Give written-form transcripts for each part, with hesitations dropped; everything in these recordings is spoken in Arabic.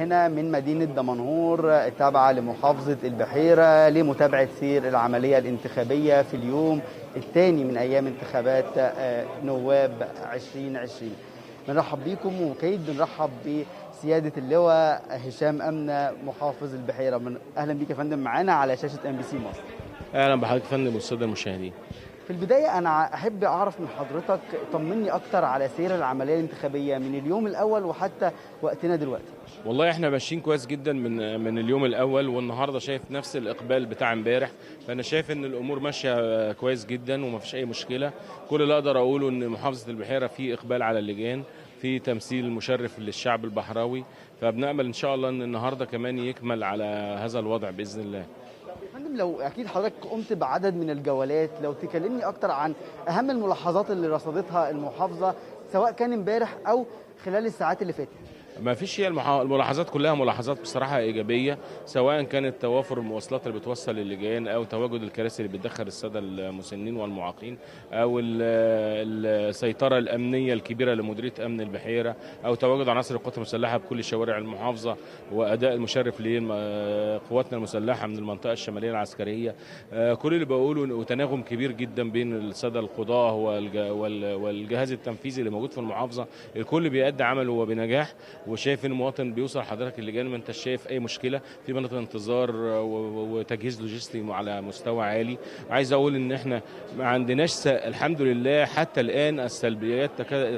هنا من مدينة دمنهور التابعة لمحافظة البحيرة لمتابعة سير العملية الانتخابية في اليوم الثاني من أيام انتخابات نواب 2020. بنرحب بيكم وكيد بنرحب بسيادة اللواء هشام أمنة محافظ البحيرة. أهلا بيك يا فندم معانا على شاشة MBC مصر. اهلا بحضرتك يا فندم والساده المشاهدين. في البداية أنا أحب أعرف من حضرتك طمني أكتر على سير العملية الانتخابية من اليوم الأول وحتى وقتنا دلوقتي. والله احنا ماشيين كويس جدا من اليوم الاول، والنهارده شايف نفس الاقبال بتاع امبارح، فانا شايف ان الامور ماشيه كويس جدا وما فيش اي مشكله. كل اللي اقدر اقوله ان محافظه البحيره في اقبال على اللجان، في تمثيل مشرف للشعب البحراوي، فبنامل ان شاء الله ان النهارده كمان يكمل على هذا الوضع باذن الله. فندم، لو اكيد حضرتك قمت بعدد من الجولات، لو تكلمني اكتر عن اهم الملاحظات اللي رصدتها المحافظه سواء كان امبارح او خلال الساعات اللي فاتت. ما فيش، هي الملاحظات كلها ملاحظات بصراحة إيجابية، سواء كانت توافر المواصلات اللي بتوصل للجان، أو تواجد الكراسي اللي بتدخل السادة المسنين والمعاقين، أو السيطرة الأمنية الكبيرة لمديرية أمن البحيرة، أو تواجد عناصر القوات المسلحة بكل شوارع المحافظة، وأداء المشرف لقواتنا المسلحة من المنطقة الشمالية العسكرية. كل اللي بقوله وتناغم كبير جدا بين السادة القضاة والجهاز التنفيذي اللي موجود في المحافظة. الكل بيأدي عمله وبنجاح، وشايف ان المواطن بيوصل حضرتك اللجان ما انت شايف اي مشكله، في مناطق انتظار وتجهيز لوجستي على مستوى عالي. عايز اقول ان احنا ما عندناش الحمد لله حتى الان السلبيات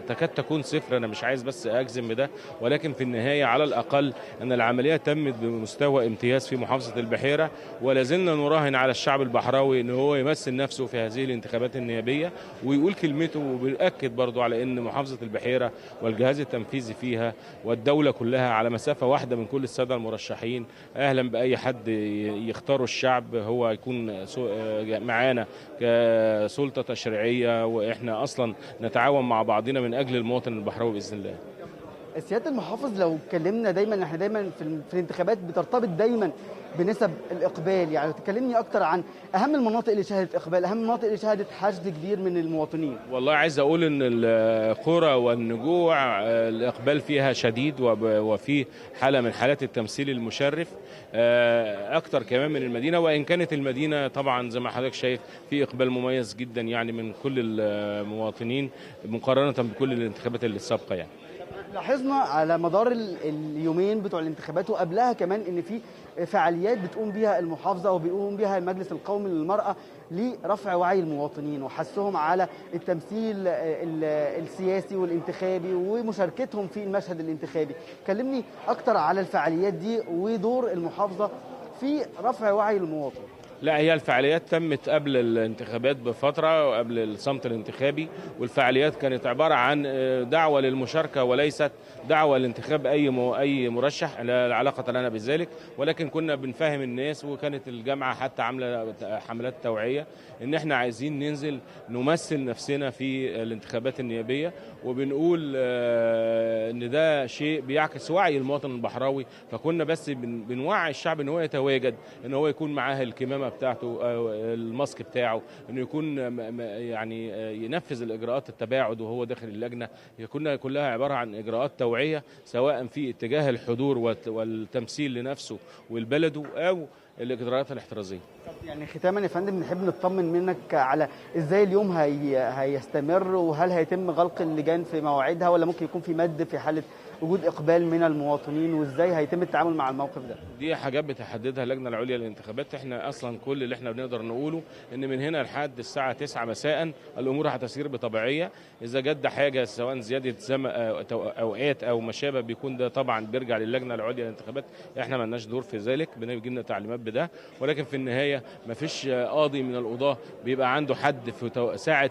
تكاد تكون صفر. انا مش عايز بس اجزم بده، ولكن في النهايه على الاقل ان العمليه تمت بمستوى امتياز في محافظه البحيره، ولا زلنا نراهن على الشعب البحراوي ان هو يمثل نفسه في هذه الانتخابات النيابيه ويقول كلمته، وبيأكد برضه على ان محافظه البحيره والجهاز التنفيذي فيها والدولة كلها على مسافة واحدة من كل السادة المرشحين. أهلا بأي حد يختاروا الشعب هو يكون معانا كسلطة تشريعية، وإحنا أصلا نتعاون مع بعضنا من أجل المواطن البحراوي بإذن الله. سيادة المحافظ، لو اتكلمنا دايما احنا دايما في الانتخابات بترتبط دايما بنسب الاقبال، يعني تكلمني اكتر عن اهم المناطق اللي شهدت اقبال، اهم المناطق اللي شهدت حشد كبير من المواطنين. والله عايز اقول ان القرى والنجوع الاقبال فيها شديد، وفي حاله من حالات التمثيل المشرف اكتر كمان من المدينه، وان كانت المدينه طبعا زي ما حضرتك شايف في اقبال مميز جدا يعني من كل المواطنين مقارنه بكل الانتخابات اللي السابقه يعني. لاحظنا على مدار اليومين بتوع الانتخابات وقبلها كمان ان في فعاليات بتقوم بيها المحافظه وبيقوم بيها المجلس القومي للمراه لرفع وعي المواطنين وحثهم على التمثيل السياسي والانتخابي ومشاركتهم في المشهد الانتخابي. كلمني اكتر على الفعاليات دي ودور المحافظه في رفع وعي المواطن. لا، هي الفعاليات تمت قبل الانتخابات بفترة وقبل الصمت الانتخابي، والفعاليات كانت عبارة عن دعوة للمشاركة وليست دعوة لانتخاب أي مرشح، لا علاقة لنا بذلك، ولكن كنا بنفهم الناس، وكانت الجامعة حتى عاملة حملات توعية إن احنا عايزين ننزل نمثل نفسنا في الانتخابات النيابية، وبنقول إن ده شيء بيعكس وعي المواطن البحراوي. فكنا بس بنوعي الشعب إن هو يتواجد، إن هو يكون معاه الكمامة بتاعته، الماسك بتاعه، انه يكون يعني ينفذ الاجراءات التباعد وهو داخل اللجنه. يكون كلها عباره عن اجراءات توعيه، سواء في اتجاه الحضور والتمثيل لنفسه والبلده، او الاجراءات الاحترازيه. يعني ختاما يا فندم، نحب نطمن منك على ازاي اليوم هيستمر، وهل هيتم غلق اللجان في مواعيدها ولا ممكن يكون في مد في حاله وجود اقبال من المواطنين، وازاي هيتم التعامل مع الموقف ده؟ دي حاجات بتحددها اللجنه العليا للانتخابات. احنا اصلا كل اللي احنا بنقدر نقوله ان من هنا لحد الساعه 9 مساء الامور هتسير بطبيعيه. اذا جد حاجه سواء زياده اوقات او ما شابه، بيكون ده طبعا بيرجع للجنه العليا للانتخابات، احنا مالناش دور في ذلك، بنجي لنا تعليمات بده. ولكن في النهايه ما فيش قاضي من القضاه بيبقى عنده حد في ساعه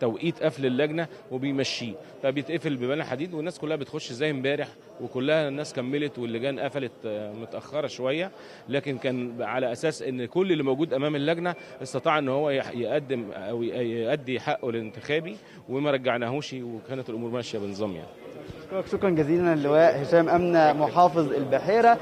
توقيت قفل اللجنه وبيمشيه، فبيتقفل ببان حديد، والناس كلها بتخش زي امبارح، وكلها الناس كملت واللجان قفلت متاخره شويه. لكن كان على اساس ان كل اللي موجود امام اللجنه استطاع ان هو يقدم او يؤدي حقه الانتخابي، وما رجعناهوش، وكانت الامور ماشيه بنظام يعني. شكرا جزيلا اللواء هشام أمنة محافظ البحيرة.